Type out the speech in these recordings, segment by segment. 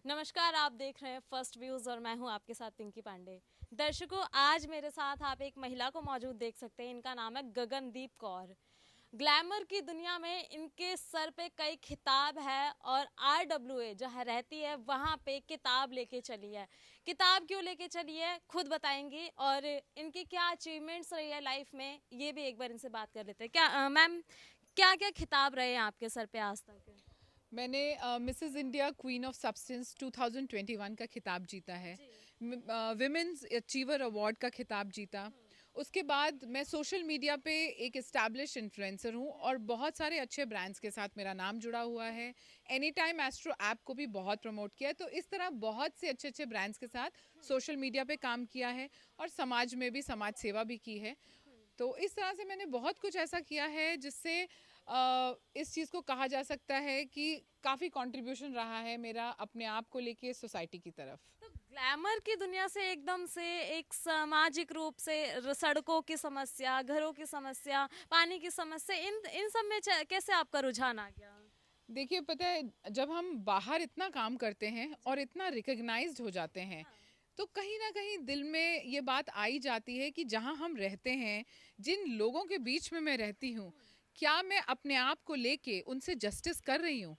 नमस्कार, आप देख रहे हैं फर्स्ट व्यूज और मैं हूं आपके साथ पिंकी पांडे। दर्शकों, आज मेरे साथ आप एक महिला को मौजूद देख सकते हैं। इनका नाम है गगनदीप कौर। ग्लैमर की दुनिया में इनके सर पे कई खिताब है और RWA जहाँ रहती है वहाँ पे किताब लेके चली है। किताब क्यों लेके चली है खुद बताएंगी, और इनकी क्या अचीवमेंट्स रही है लाइफ में ये भी एक बार इनसे बात कर लेते हैं। क्या मैम, क्या क्या खिताब रहे हैं आपके सर पे आज तक? मैंने Mrs India queen of substance 2021 का खिताब जीता है। जी। विमेंस अचीवर अवार्ड का खिताब जीता। उसके बाद मैं सोशल मीडिया पे एक इस्टेब्लिश इन्फ्लुएंसर हूँ और बहुत सारे अच्छे ब्रांड्स के साथ मेरा नाम जुड़ा हुआ है। एनी टाइम एस्ट्रो ऐप को भी बहुत प्रमोट किया है। तो इस तरह बहुत से अच्छे अच्छे ब्रांड्स के साथ सोशल मीडिया पे काम किया है और समाज में भी समाज सेवा भी की है। तो इस तरह से मैंने बहुत कुछ ऐसा किया है जिससे इस चीज़ को कहा जा सकता है कि काफ़ी कंट्रीब्यूशन रहा है मेरा अपने आप को लेके सोसाइटी की तरफ। तो ग्लैमर की दुनिया से एकदम से एक सामाजिक रूप से सड़कों की समस्या, घरों की समस्या, पानी की समस्या, इन इन सब में कैसे आपका रुझान आ गया? देखिए, पता है, जब हम बाहर इतना काम करते हैं और इतना रिकग्नाइज्ड हो जाते हैं हाँ। तो कहीं ना कहीं दिल में ये बात आई जाती है कि जहाँ हम रहते हैं, जिन लोगों के बीच में मैं रहती हूँ, क्या मैं अपने आप को लेके उनसे जस्टिस कर रही हूँ?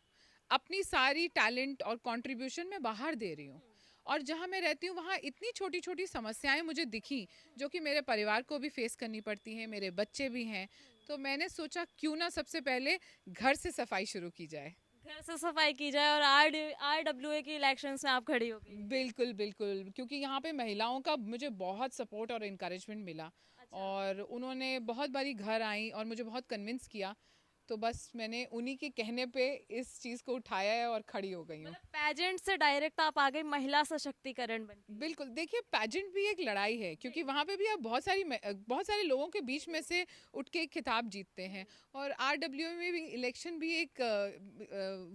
अपनी सारी टैलेंट और कंट्रीब्यूशन मैं बाहर दे रही हूँ। और जहाँ मैं रहती हूँ वहाँ इतनी छोटी छोटी समस्याएं मुझे दिखी जो कि मेरे परिवार को भी फेस करनी पड़ती हैं, मेरे बच्चे भी हैं। तो मैंने सोचा क्यों ना सबसे पहले घर से सफाई शुरू की जाए। घर से सफाई की जाए और RWA की इलेक्शंस में आप खड़ी हो गई। बिल्कुल बिल्कुल, क्योंकि यहाँ पे महिलाओं का मुझे बहुत सपोर्ट और इनकरेजमेंट मिला अच्छा। और उन्होंने बहुत बारी घर आई और मुझे बहुत कन्विंस किया। तो बस मैंने उन्हीं के कहने पे इस चीज़ को उठाया है और खड़ी हो गई हूँ। मतलब पेजेंट से डायरेक्ट आप आ गई महिला सशक्तिकरण बन के। बिल्कुल, देखिए, पैजेंट भी एक लड़ाई है जी। क्योंकि वहाँ पे भी आप बहुत सारे लोगों के बीच में से उठ के एक खिताब जीतते हैं। और RWA में भी इलेक्शन भी एक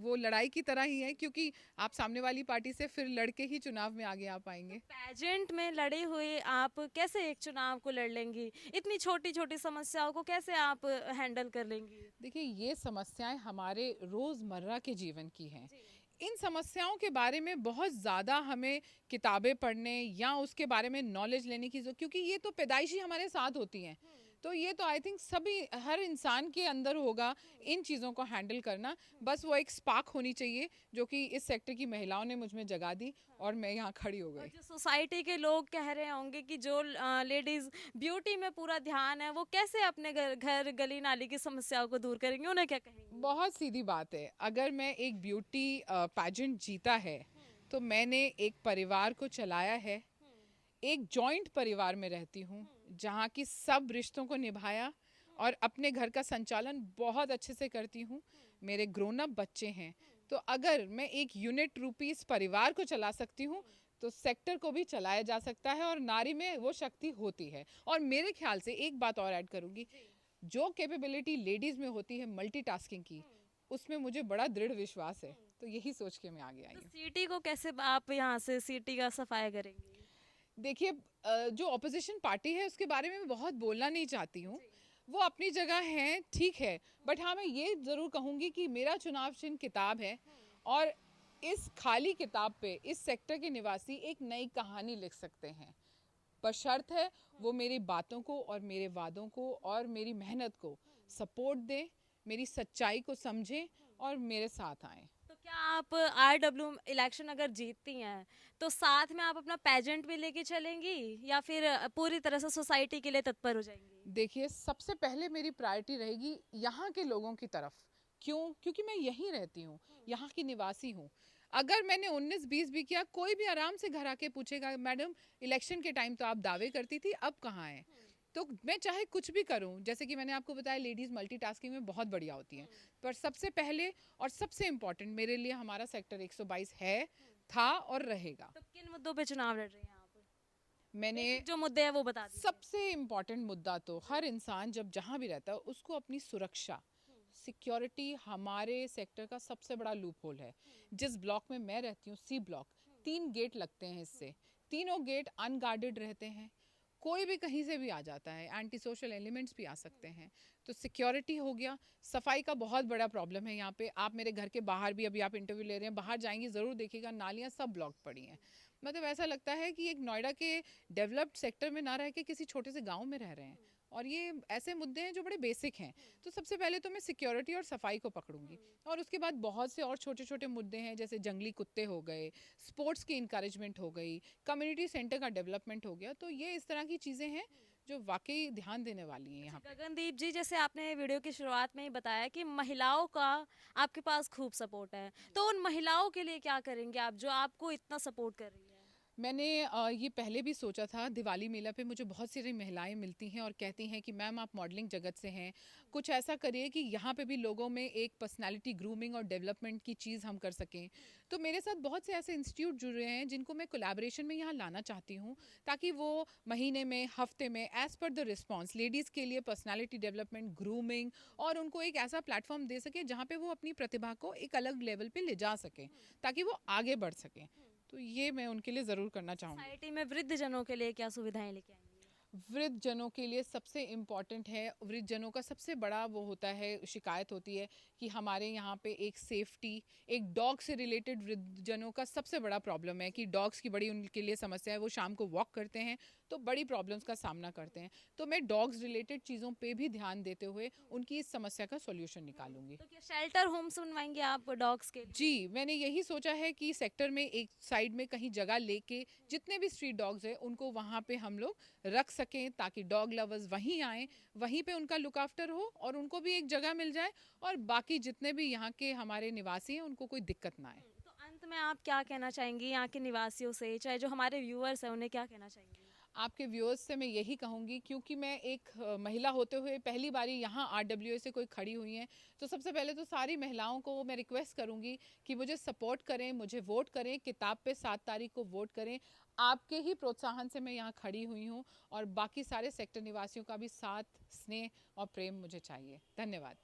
वो लड़ाई की तरह ही है क्योंकि आप सामने वाली पार्टी से फिर लड़के ही चुनाव में आगे आ तो पाएंगे। पेजेंट में लड़ी हुई आप कैसे एक चुनाव को लड़ लेंगी? इतनी छोटी छोटी समस्याओं को कैसे आप हैंडल कर लेंगी? देखिए, ये समस्याएं हमारे रोज़मर्रा के जीवन की हैं। जी। इन समस्याओं के बारे में बहुत ज़्यादा हमें किताबें पढ़ने या उसके बारे में नॉलेज लेने की क्योंकि ये तो पैदाइशी हमारे साथ होती हैं। तो ये तो आई थिंक सभी हर इंसान के अंदर होगा इन चीज़ों को हैंडल करना। बस वो एक स्पार्क होनी चाहिए जो कि इस सेक्टर की महिलाओं ने मुझ में जगा दी और मैं यहाँ खड़ी हो और गई। जो सोसाइटी के लोग कह रहे होंगे कि जो लेडीज ब्यूटी में पूरा ध्यान है वो कैसे अपने घर गली नाली की समस्याओं को दूर करेंगे, उन्हें क्या कहेंगी? बहुत सीधी बात है, अगर मैं एक ब्यूटी पैजेंट जीता है तो मैंने एक परिवार को चलाया है। एक जॉइंट परिवार में रहती हूँ जहाँ की सब रिश्तों को निभाया और अपने घर का संचालन बहुत अच्छे से करती हूँ। मेरे ग्रोन अप बच्चे हैं। तो अगर मैं एक यूनिट रूपी इस परिवार को चला सकती हूँ तो सेक्टर को भी चलाया जा सकता है और नारी में वो शक्ति होती है। और मेरे ख्याल से एक बात और ऐड करूँगी, जो कैपेबिलिटी लेडीज़ में होती है मल्टीटास्किंग की, उसमें मुझे बड़ा दृढ़ विश्वास है। तो यही सोच के मैं आगे आई तो हूँ। सिटी को कैसे आप यहाँ से सिटी का सफाया करेंगी? देखिए, जो ऑपोजिशन पार्टी है उसके बारे में मैं बहुत बोलना नहीं चाहती हूँ। जी। वो अपनी जगह हैं, ठीक है। बट हाँ, मैं ये ज़रूर कहूँगी कि मेरा चुनाव चिन्ह किताब है और इस खाली किताब पे इस सेक्टर के निवासी एक नई कहानी लिख सकते हैं। बशर्त है वो मेरी बातों को और मेरे वादों को और मेरी मेहनत को सपोर्ट दें, मेरी सच्चाई को समझें और मेरे साथ आएँ। तो क्या आप RW इलेक्शन अगर जीतती हैं तो साथ में आप अपना पेजेंट भी लेके चलेंगी या फिर पूरी तरह से सोसाइटी के लिए तत्पर हो जाएंगी? देखिए, सबसे पहले मेरी प्रायोरिटी रहेगी यहाँ के लोगों की तरफ। क्यों? क्योंकि मैं यहीं रहती हूँ, यहाँ की निवासी हूँ। अगर मैंने 19-20 भी किया, कोई भी आराम से घर आके पूछेगा, मैडम, इलेक्शन के टाइम तो आप दावे करती थी, अब कहाँ हैं? तो मैं चाहे कुछ भी करूं, जैसे कि मैंने आपको बताया, लेडीज़ मल्टीटास्किंग में बहुत बढ़िया होती हैं। पर सबसे पहले और सबसे इम्पोर्टेंट मेरे लिए हमारा सेक्टर 122 है, था और रहेगा। तो किन मुद्दों पे चुनाव लड़ रही हैं आप? मैंने बेसिक जो मुद्दे हैं वो बता दीजिए। सबसे इम्पॉर्टेंट मुद्दा तो हर इंसान जब जहाँ भी रहता है उसको अपनी सुरक्षा, सिक्योरिटी हमारे सेक्टर का सबसे बड़ा लूप होल है। जिस ब्लॉक में मैं रहती हूँ, C ब्लॉक, 3 गेट लगते हैं इससे। तीनों गेट अनगार्डेड रहते हैं। कोई भी कहीं से भी आ जाता है, एंटी सोशल एलिमेंट्स भी आ सकते हैं। तो सिक्योरिटी हो गया, सफाई का बहुत बड़ा प्रॉब्लम है यहाँ पे। आप मेरे घर के बाहर भी, अभी आप इंटरव्यू ले रहे हैं, बाहर जाएंगे ज़रूर देखिएगा नालियाँ सब ब्लॉक पड़ी हैं। मतलब ऐसा लगता है कि एक नोएडा के डेवलप्ड सेक्टर में ना रह के किसी छोटे से गांव में रह रहे हैं। और ये ऐसे मुद्दे हैं जो बड़े बेसिक हैं। तो सबसे पहले तो मैं सिक्योरिटी और सफाई को पकड़ूंगी, और उसके बाद बहुत से और छोटे छोटे मुद्दे हैं, जैसे जंगली कुत्ते हो गए, स्पोर्ट्स की इंकरेजमेंट हो गई, कम्युनिटी सेंटर का डेवलपमेंट हो गया। तो ये इस तरह की चीज़ें हैं जो वाकई ध्यान देने वाली हैं यहाँ पे। गगनदीप जी, जैसे आपने वीडियो की शुरुआत में ही बताया कि महिलाओं का आपके पास खूब सपोर्ट है, तो उन महिलाओं के लिए क्या करेंगे आप जो आपको इतना सपोर्ट कर रही है? मैंने ये पहले भी सोचा था। दिवाली मेला पे मुझे बहुत सारी महिलाएं मिलती हैं और कहती हैं कि मैम आप मॉडलिंग जगत से हैं, कुछ ऐसा करिए कि यहाँ पे भी लोगों में एक पर्सनालिटी ग्रूमिंग और डेवलपमेंट की चीज़ हम कर सकें। तो मेरे साथ बहुत से ऐसे इंस्टीट्यूट जुड़े हैं जिनको मैं कोलैबोरेशन में यहाँ लाना चाहती हूँ, ताकि वो महीने में, हफ्ते में, as per the response ladies के लिए पर्सनैलिटी डेवलपमेंट, ग्रूमिंग, और उनको एक ऐसा प्लेटफॉर्म दे सके जहाँ पे वो अपनी प्रतिभा को एक अलग लेवल पे ले जा सकें, ताकि वो आगे बढ़ सकें। तो ये मैं उनके लिए ज़रूर करना चाहूँगी। सोसाइटी में वृद्ध जनों के लिए क्या सुविधाएं लेके आएंगे? वृद्ध जनों के लिए सबसे इम्पॉर्टेंट है, वृद्ध जनों का सबसे बड़ा वो होता है, शिकायत होती है कि हमारे यहाँ पे एक सेफ्टी, एक डॉग से रिलेटेड वृद्ध जनों का सबसे बड़ा प्रॉब्लम है कि डॉग्स की बड़ी उनके लिए समस्या है। वो शाम को वॉक करते हैं तो बड़ी प्रॉब्लम्स का सामना करते हैं। तो मैं डॉग्स रिलेटेड चीज़ों पे भी ध्यान देते हुए उनकी इस समस्या का सॉल्यूशन निकालूंगी। तो क्या शेल्टर होम्स बनवाएंगे आप डॉग्स के लिए? जी, मैंने यही सोचा है कि सेक्टर में एक साइड में कहीं जगह लेके जितने भी स्ट्रीट डॉग्स हैं उनको वहाँ पे हम लोग रख सकें, ताकि डॉग लवर्स वहीं आएँ, वहीं पे उनका लुक आफ्टर हो और उनको भी एक जगह मिल जाए, और बाकी जितने भी यहाँ के हमारे निवासी हैं उनको कोई दिक्कत ना आए। तो अंत में आप क्या कहना चाहेंगी यहाँ के निवासियों से, चाहे जो हमारे व्यूअर्स हैं उन्हें क्या कहना चाहेंगी? आपके व्यूअर्स से मैं यही कहूँगी, क्योंकि मैं एक महिला होते हुए पहली बारी यहाँ RWA से कोई खड़ी हुई हैं, तो सबसे पहले तो सारी महिलाओं को मैं रिक्वेस्ट करूँगी कि मुझे सपोर्ट करें, मुझे वोट करें, किताब पे 7 तारीख को वोट करें। आपके ही प्रोत्साहन से मैं यहाँ खड़ी हुई हूँ, और बाकी सारे सेक्टर निवासियों का भी साथ, स्नेह और प्रेम मुझे चाहिए। धन्यवाद।